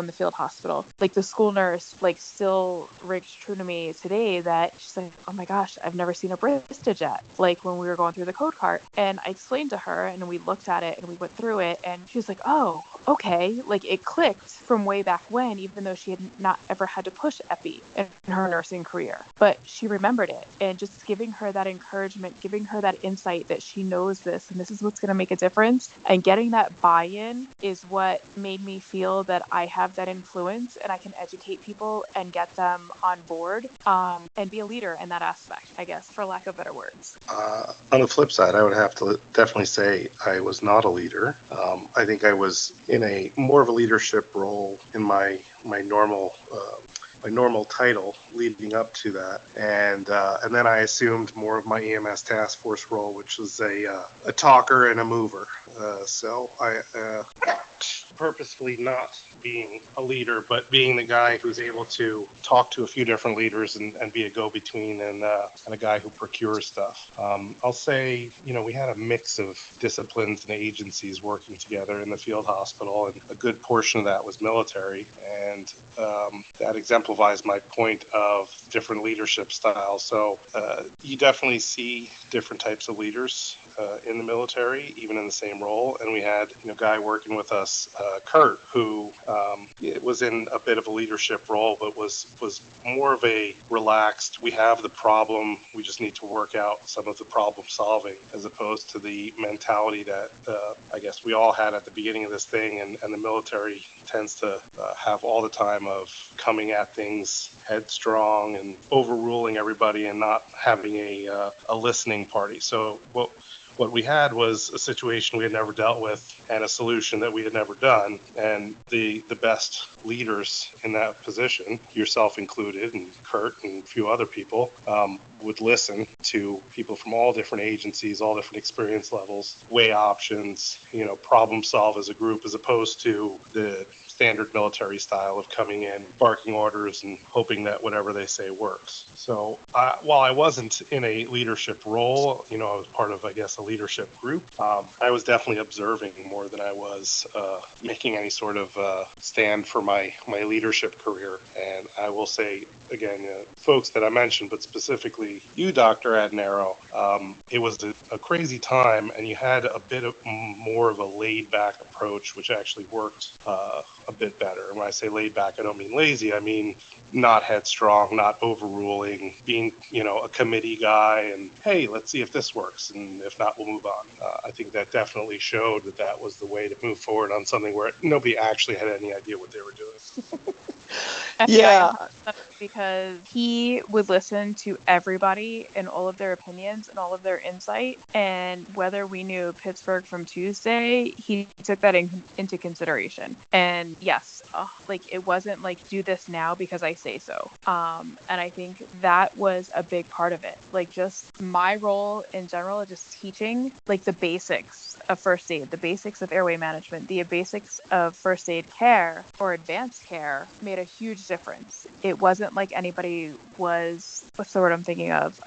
S3: the field hospital. Like, the school nurse, still rings true to me today that she's like, oh my gosh, I've never seen a Brista jet, like when we were going through the code cart. And I explained to her and we looked at it and we went through it and she was like, oh, okay. Like, it clicked from way back when, even though she had not ever had to push epi in her nursing career. But she remembered it, and just giving her that encouragement, giving her that insight that she knows this and this is what's going to make a difference, and getting that buy-in is what made me feel that I have that influence and I can educate people and get them on board, and be a leader in that aspect, I guess, for lack of better words.
S2: On the flip side, I would have to definitely say I was not a leader. I think I was in a more of a leadership role in my normal title leading up to that, and then I assumed more of my EMS task force role, which was a talker and a mover. So I purposefully not being a leader, but being the guy who's able to talk to a few different leaders and be a go-between and a guy who procures stuff. I'll say, we had a mix of disciplines and agencies working together in the field hospital, and a good portion of that was military, and that exemplifies my point of different leadership styles. So you definitely see different types of leaders in the military, even in the same role. And we had a guy working with us Kurt, who was in a bit of a leadership role, but was more of a relaxed, we have the problem, we just need to work out some of the problem solving, as opposed to the mentality that I guess we all had at the beginning of this thing, and the military tends to have all the time of coming at things headstrong and overruling everybody and not having a listening party. So what we had was a situation we had never dealt with and a solution that we had never done. And the best leaders in that position, yourself included, and Kurt and a few other people, would listen to people from all different agencies, all different experience levels, weigh options, problem solve as a group, as opposed to the standard military style of coming in, barking orders, and hoping that whatever they say works. So while I wasn't in a leadership role, I was part of, I guess, a leadership group, I was definitely observing more than I was making any sort of stand for my leadership career. And I will say, again, folks that I mentioned, but specifically you, Dr. Adnero, it was a crazy time, and you had a bit of more of a laid-back approach, which actually worked a bit better. And when I say laid back, I don't mean lazy. I mean not headstrong, not overruling, being, a committee guy, and hey, let's see if this works, and if not, we'll move on. I think that definitely showed that was the way to move forward on something where nobody actually had any idea what they were doing.
S3: Yeah, because he would listen to everybody and all of their opinions and all of their insight. And whether we knew Pittsburgh from Tuesday, he took that into consideration. And yes, it wasn't like, do this now because I say so. And I think that was a big part of it. Like, just my role in general, just teaching like the basics of first aid, the basics of airway management, the basics of first aid care or advanced care made a huge difference. It wasn't like anybody was, what's the word I'm thinking of,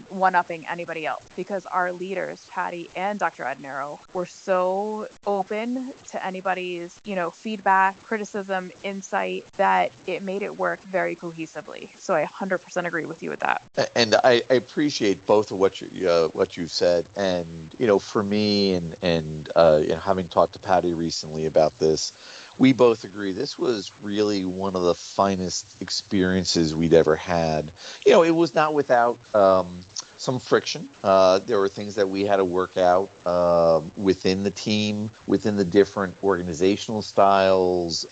S3: one-upping anybody else, because our leaders, Patty and Dr. Adnero, were so open to anybody's, feedback, criticism, insight, that it made it work very cohesively. So I 100% agree with you with that.
S1: And I appreciate both of what you've said. And for me, and having talked to Patty recently about this, we both agree this was really one of the finest experiences we'd ever had. It was not without some friction. There were things that we had to work out within the team, within the different organizational styles,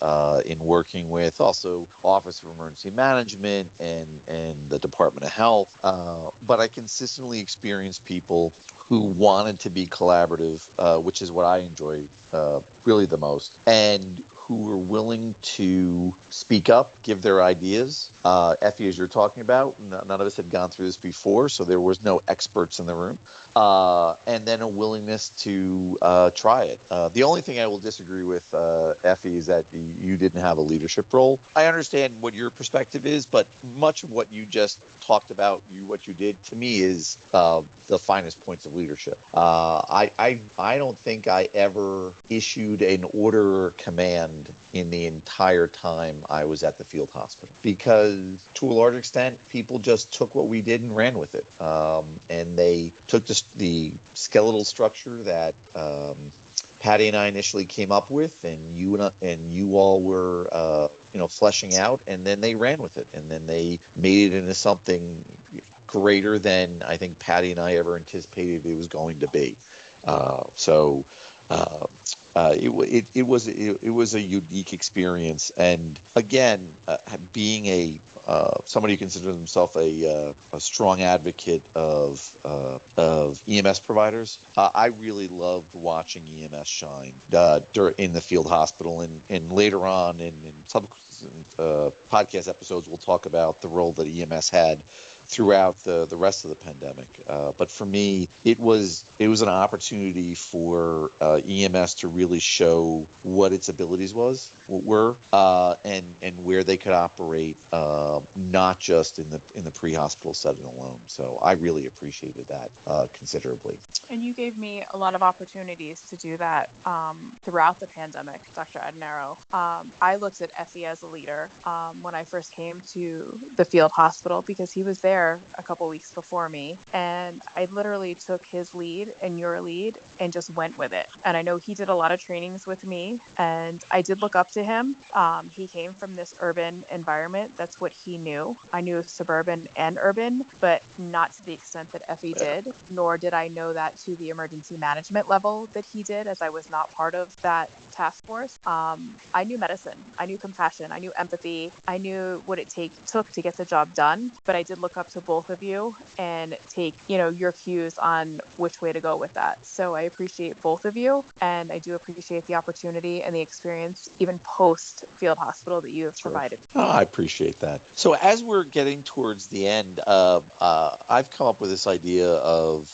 S1: in working with also Office of Emergency Management and the Department of Health. But I consistently experienced people who wanted to be collaborative, which is what I enjoy really the most, and who were willing to speak up, give their ideas. Effie, as you're talking about, none of us had gone through this before, so there was no experts in the room. And then a willingness to try it. The only thing I will disagree with, Effie, is that you didn't have a leadership role. I understand what your perspective is, but much of what you just talked about, what you did, to me is the finest points of leadership. I don't think I ever issued an order or command in the entire time I was at the field hospital, because to a large extent, people just took what we did and ran with it. And they took the skeletal structure that Patty and I initially came up with, and you all were fleshing out, and then they ran with it, and then they made it into something greater than I think Patty and I ever anticipated it was going to be. It was a unique experience, and again, being somebody who considers himself a strong advocate of EMS providers, I really loved watching EMS shine in the field hospital, and later on in subsequent podcast episodes, we'll talk about the role that EMS had throughout the rest of the pandemic. But for me, it was an opportunity for EMS to really show what its abilities were, and where they could operate, not just in the pre-hospital setting alone. So I really appreciated that considerably.
S3: And you gave me a lot of opportunities to do that throughout the pandemic, Dr. Adnero. I looked at Effie as a leader when I first came to the field hospital, because he was there there a couple weeks before me, and I literally took his lead and your lead and just went with it. And I know he did a lot of trainings with me, and I did look up to him. He came from this urban environment. That's what he knew. I knew suburban and urban, but not to the extent that Effie did, nor did I know that to the emergency management level that he did, as I was not part of that task force. I knew medicine. I knew compassion. I knew empathy. I knew what it took to get the job done. But I did look up to both of you and take, your cues on which way to go with that. So I appreciate both of you, and I do appreciate the opportunity and the experience, even post field hospital, that you have provided.
S1: Oh, I appreciate that. So as we're getting towards the end, I've come up with this idea of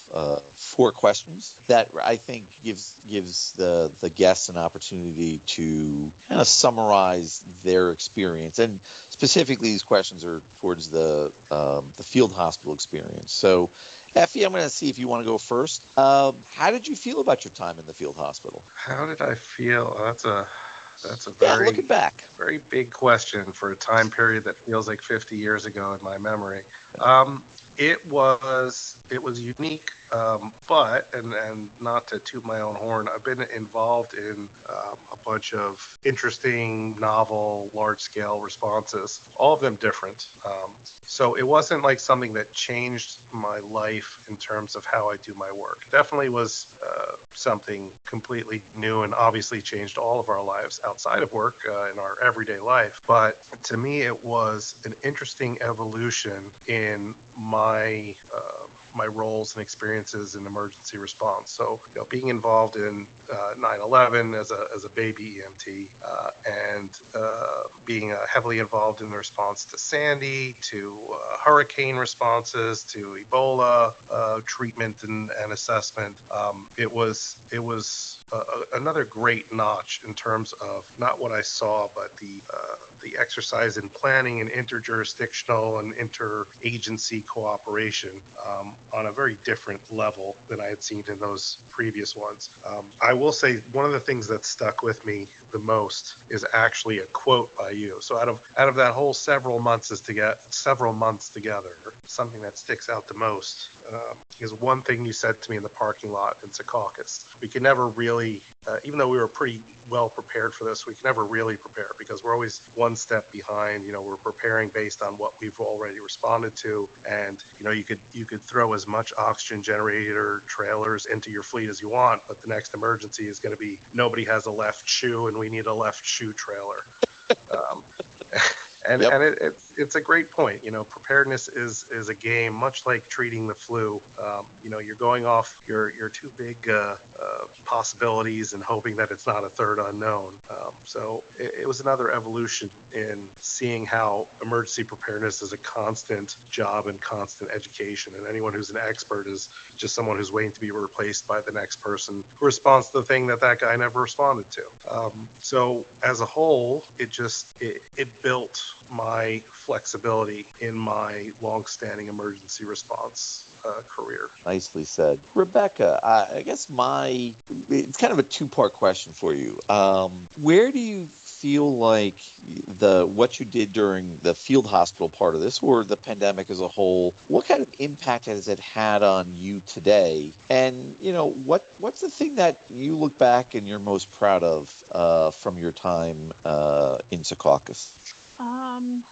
S1: 4 questions that I think gives the guests an opportunity to kind of summarize their experience, and specifically these questions are towards the field hospital experience. So, Effie, I'm going to see if you want to go first. How did you feel about your time in the field hospital?
S2: How did I feel? That's a
S1: Looking back,
S2: very big question for a time period that feels like 50 years ago in my memory. It was unique, but and not to toot my own horn, I've been involved in a bunch of interesting, novel, large-scale responses, all of them different. So it wasn't like something that changed my life in terms of how I do my work. Definitely was something completely new, and obviously changed all of our lives outside of work in our everyday life. But to me, it was an interesting evolution in my roles and experiences in emergency response. So, being involved in 9/11 as a baby EMT, and being heavily involved in the response to Sandy, to hurricane responses, to Ebola treatment and assessment. It was another great notch in terms of not what I saw, but the exercise in planning and interjurisdictional and interagency cooperation on a very different level than I had seen in those previous ones. I will say one of the things that stuck with me the most is actually a quote by you. So out of that whole several months together, something that sticks out the most is one thing you said to me in the parking lot in Secaucus. We could never really, even though we were pretty well prepared for this, we could never really prepare because we're always one step behind. We're preparing based on what we've already responded to, and you could throw as much oxygen generator trailers into your fleet as you want, but the next emergency is going to be nobody has a left shoe and we need a left shoe trailer. And it's a great point. Preparedness is a game, much like treating the flu. You're going off your 2 big possibilities and hoping that it's not a third unknown. So it was another evolution in seeing how emergency preparedness is a constant job and constant education. And anyone who's an expert is just someone who's waiting to be replaced by the next person who responds to the thing that guy never responded to. So as a whole, it built my flexibility in my long-standing emergency response career.
S1: Nicely said. Rebecca, I guess it's kind of a 2-part question for you. Where do you feel like what you did during the field hospital part of this, or the pandemic as a whole, what kind of impact has it had on you today? And what's the thing that you look back and you're most proud of from your time in Secaucus?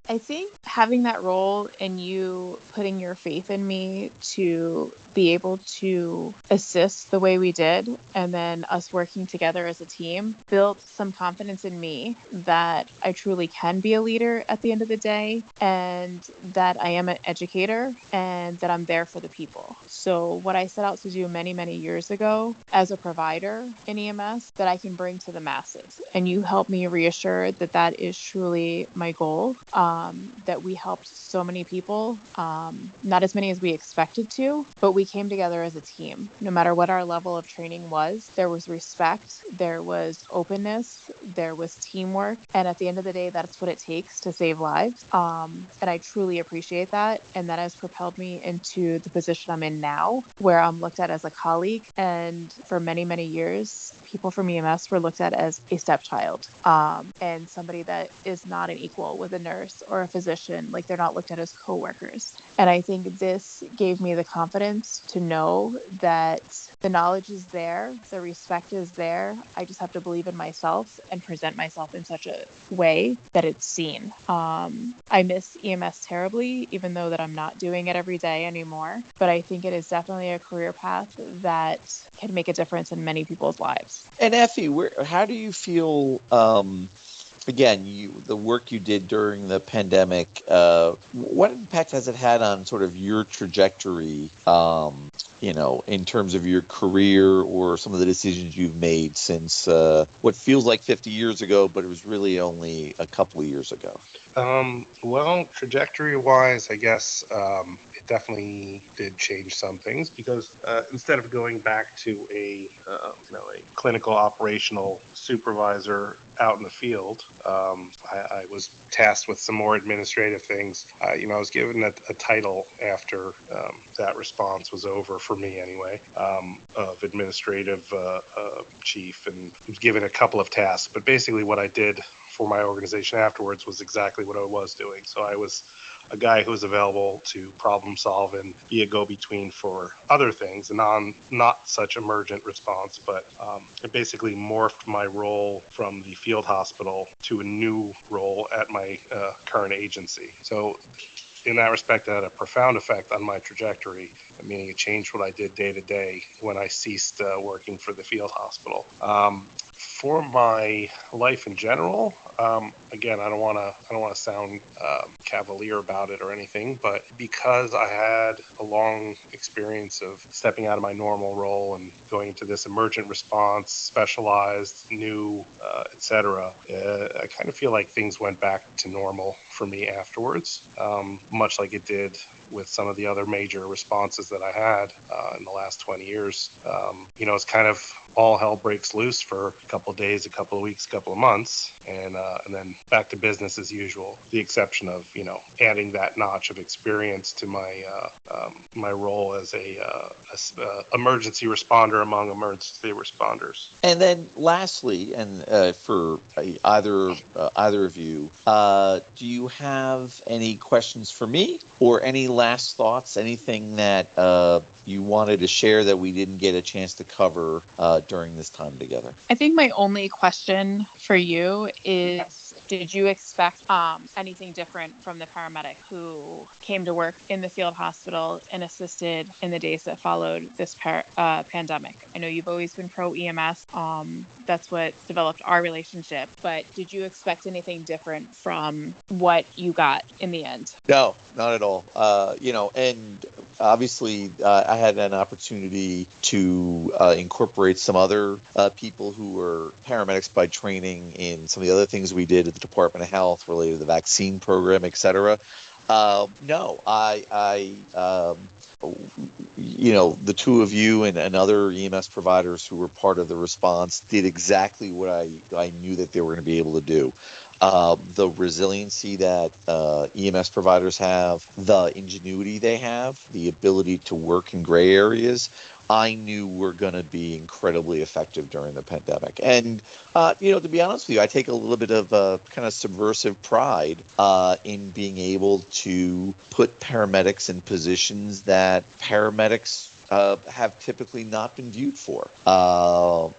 S3: I think having that role and you putting your faith in me to be able to assist the way we did, and then us working together as a team, built some confidence in me that I truly can be a leader at the end of the day, and that I am an educator, and that I'm there for the people. So what I set out to do many, many years ago as a provider in EMS, that I can bring to the masses. And you helped me reassure that is truly my goal, that we helped so many people, not as many as we expected to, but we came together as a team. No matter what our level of training was, there was respect, there was openness, there was teamwork, and at the end of the day, that's what it takes to save lives. And I truly appreciate that, and that has propelled me into the position I'm in now, where I'm looked at as a colleague, and for many, many years, people from EMS were looked at as a stepchild, and somebody that is not an equal with a nurse or a physician. Like, they're not looked at as coworkers. And I think this gave me the confidence to know that the knowledge is there, the respect is there. I just have to believe in myself and present myself in such a way that it's seen. I miss EMS terribly, even though that I'm not doing it every day anymore. But I think it is definitely a career path that can make a difference in many people's lives.
S1: And Effie, how do you feel? Again, the work you did during the pandemic, what impact has it had on sort of your trajectory, in terms of your career or some of the decisions you've made since what feels like 50 years ago, but it was really only a couple of years ago?
S2: Well, trajectory-wise, I guess it definitely did change some things because instead of going back to a clinical operational supervisor out in the field, I was tasked with some more administrative things. I was given a title after that response was over for me anyway, of administrative chief, and was given a couple of tasks. But basically, what I did for my organization afterwards was exactly what I was doing. So I was a guy who was available to problem solve and be a go-between for other things, not such emergent response, but it basically morphed my role from the field hospital to a new role at my current agency. So in that respect, it had a profound effect on my trajectory, meaning it changed what I did day to day when I ceased working for the field hospital. For my life in general, again, I don't want to sound cavalier about it or anything, but because I had a long experience of stepping out of my normal role and going into this emergent response, specialized, new, etc., I kind of feel like things went back to normal for me afterwards, much like it did with some of the other major responses that I had in the last 20 years. It's kind of all hell breaks loose for a couple of days, a couple of weeks, a couple of months, and then back to business as usual. The exception of adding that notch of experience to my my role as a emergency responder among emergency responders.
S1: And then, lastly, and for either of you, do you have any questions for me, or any last thoughts? Anything that you wanted to share that we didn't get a chance to cover during this time together?
S3: I think my only question for you is, did you expect anything different from the paramedic who came to work in the field hospital and assisted in the days that followed this pandemic? I know you've always been pro EMS. That's what developed our relationship. But did you expect anything different from what you got in the end?
S1: No, not at all. And obviously, I had an opportunity to incorporate some other people who were paramedics by training in some of the other things we did at the Department of Health related to the vaccine program, et cetera. No, the two of you and other EMS providers who were part of the response did exactly what I knew that they were going to be able to do. The resiliency that EMS providers have, the ingenuity they have, the ability to work in gray areas, I knew were going to be incredibly effective during the pandemic. And, to be honest with you, I take a little bit of kind of subversive pride in being able to put paramedics in positions that paramedics have typically not been viewed for,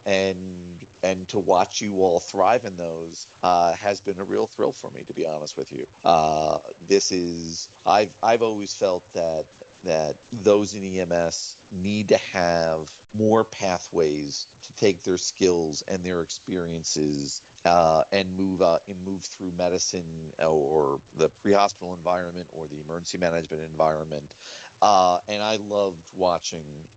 S1: and to watch you all thrive in those has been a real thrill for me, to be honest with you. I've always felt that those in EMS need to have more pathways to take their skills and their experiences and move through medicine or the pre-hospital environment or the emergency management environment. And I loved watching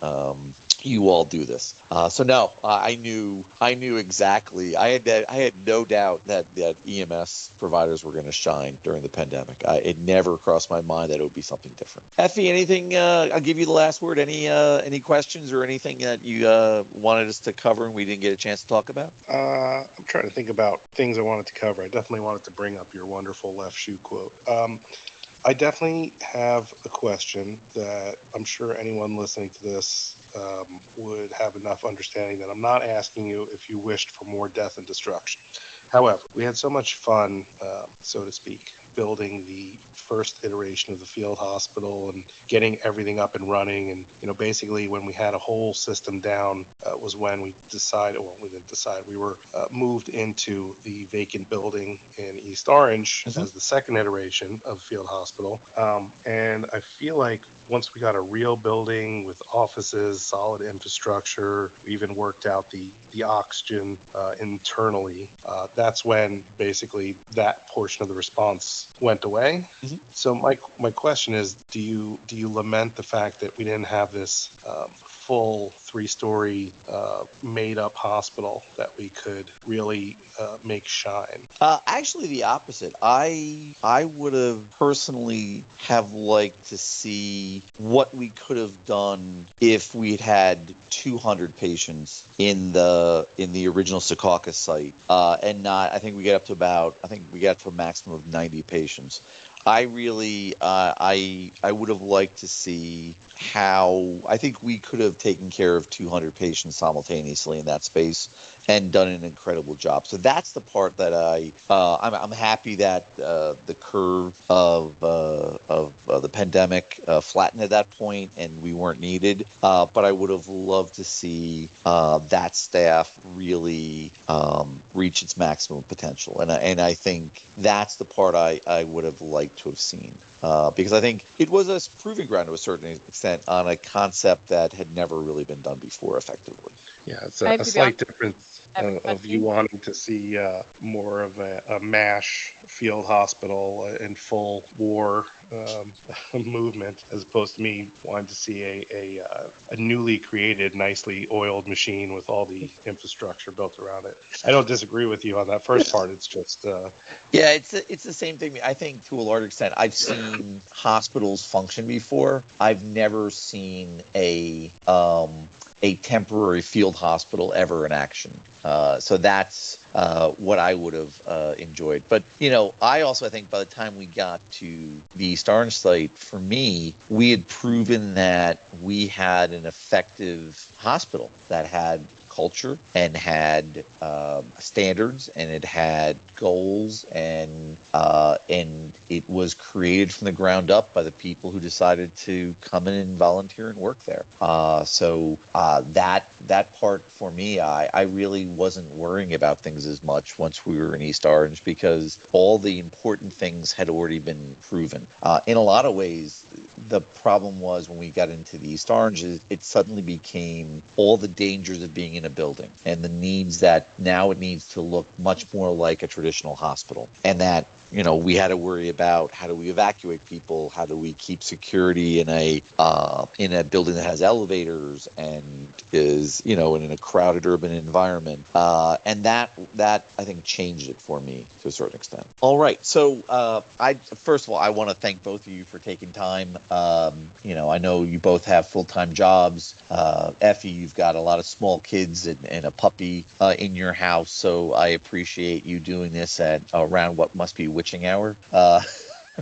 S1: you all do this. So no, I knew exactly. I had no doubt that EMS providers were going to shine during the pandemic. It never crossed my mind that it would be something different. Effie, anything? I'll give you the last word. Any questions or anything that you wanted us to cover and we didn't get a chance to talk about?
S2: I'm trying to think about things I wanted to cover. I definitely wanted to bring up your wonderful left shoe quote. I definitely have a question that I'm sure anyone listening to this would have enough understanding that I'm not asking you if you wished for more death and destruction. However, we had so much fun, so to speak, building the first iteration of the field hospital and getting everything up and running. And, basically when we had a whole system down was when we decided, well, we didn't decide, we were moved into the vacant building in East Orange as the second iteration of field hospital. And I feel like once we got a real building with offices, solid infrastructure, we even worked out the oxygen internally, that's when basically that portion of the response went away. So my question is, do you lament the fact that we didn't have this full 3-story made up hospital that we could really make shine?
S1: Actually, the opposite. I would have personally have liked to see what we could have done if we'd had 200 patients in the original Secaucus site, and not. I think we got to a maximum of 90 patients. I really, I would have liked to see how, I think we could have taken care of 200 patients simultaneously in that space and done an incredible job. So that's the part that I'm happy that the curve of the pandemic flattened at that point and we weren't needed. But I would have loved to see that staff really reach its maximum potential. And I think that's the part I would have liked to have seen. Because I think it was a proving ground to a certain extent on a concept that had never really been done before effectively.
S2: Yeah, it's a slight difference of you wanting to see more of a MASH field hospital in full war movement, as opposed to me wanting to see a newly created, nicely oiled machine with all the infrastructure built around it. I don't disagree with you on that first part. It's just
S1: yeah, it's the same thing. I think to a large extent, I've seen hospitals function before. I've never seen a temporary field hospital ever in action. So that's what I would have enjoyed. But, I also think by the time we got to the East Orange site, for me, we had proven that we had an effective hospital that had culture and had standards and it had goals and it was created from the ground up by the people who decided to come in and volunteer and work there. So that part for me, I really wasn't worrying about things as much once we were in East Orange because all the important things had already been proven. In a lot of ways, the problem was when we got into the East Orange, it suddenly became all the dangers of being in a building and the needs that now it needs to look much more like a traditional hospital. And that, we had to worry about how do we evacuate people, how do we keep security in a building that has elevators and is, in a crowded urban environment. And that I think changed it for me to a certain extent. All right. So first of all, I want to thank both of you for taking time. I know you both have full-time jobs. Effie, you've got a lot of small kids and a puppy in your house. So I appreciate you doing this at around what must be witching hour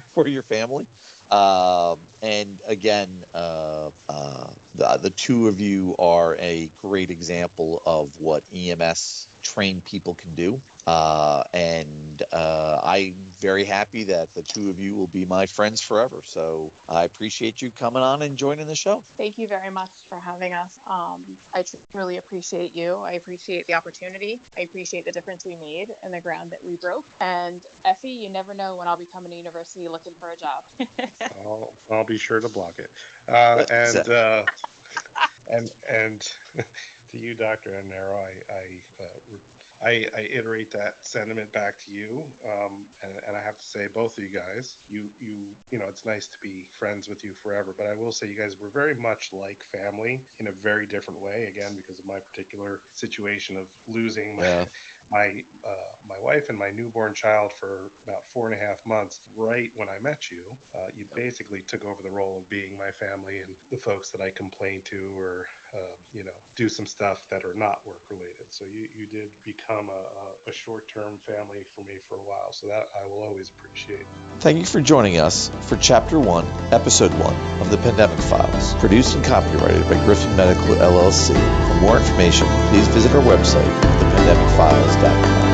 S1: for your family. And again, the two of you are a great example of what EMS trained people can do. And I'm very happy that the two of you will be my friends forever. So I appreciate you coming on and joining the show.
S3: Thank you very much for having us. I truly appreciate you. I appreciate the opportunity. I appreciate the difference we made and the ground that we broke. And Effie, you never know when I'll be coming to university looking for a job.
S2: I'll be sure to block it. And to you, Dr. Arnero, I iterate that sentiment back to you, and I have to say, both of you guys, you it's nice to be friends with you forever, but I will say you guys were very much like family in a very different way, again, because of my particular situation of losing my wife and my newborn child for about 4.5 months. Right when I met you, you basically took over the role of being my family and the folks that I complain to or do some stuff that are not work related. So you did become a short-term family for me for a while. So that I will always appreciate.
S1: Thank you for joining us for Chapter 1, Episode 1 of The Pandemic Files, produced and copyrighted by Griffin Medical LLC. For more information, please visit our website, thepandemicfiles.com.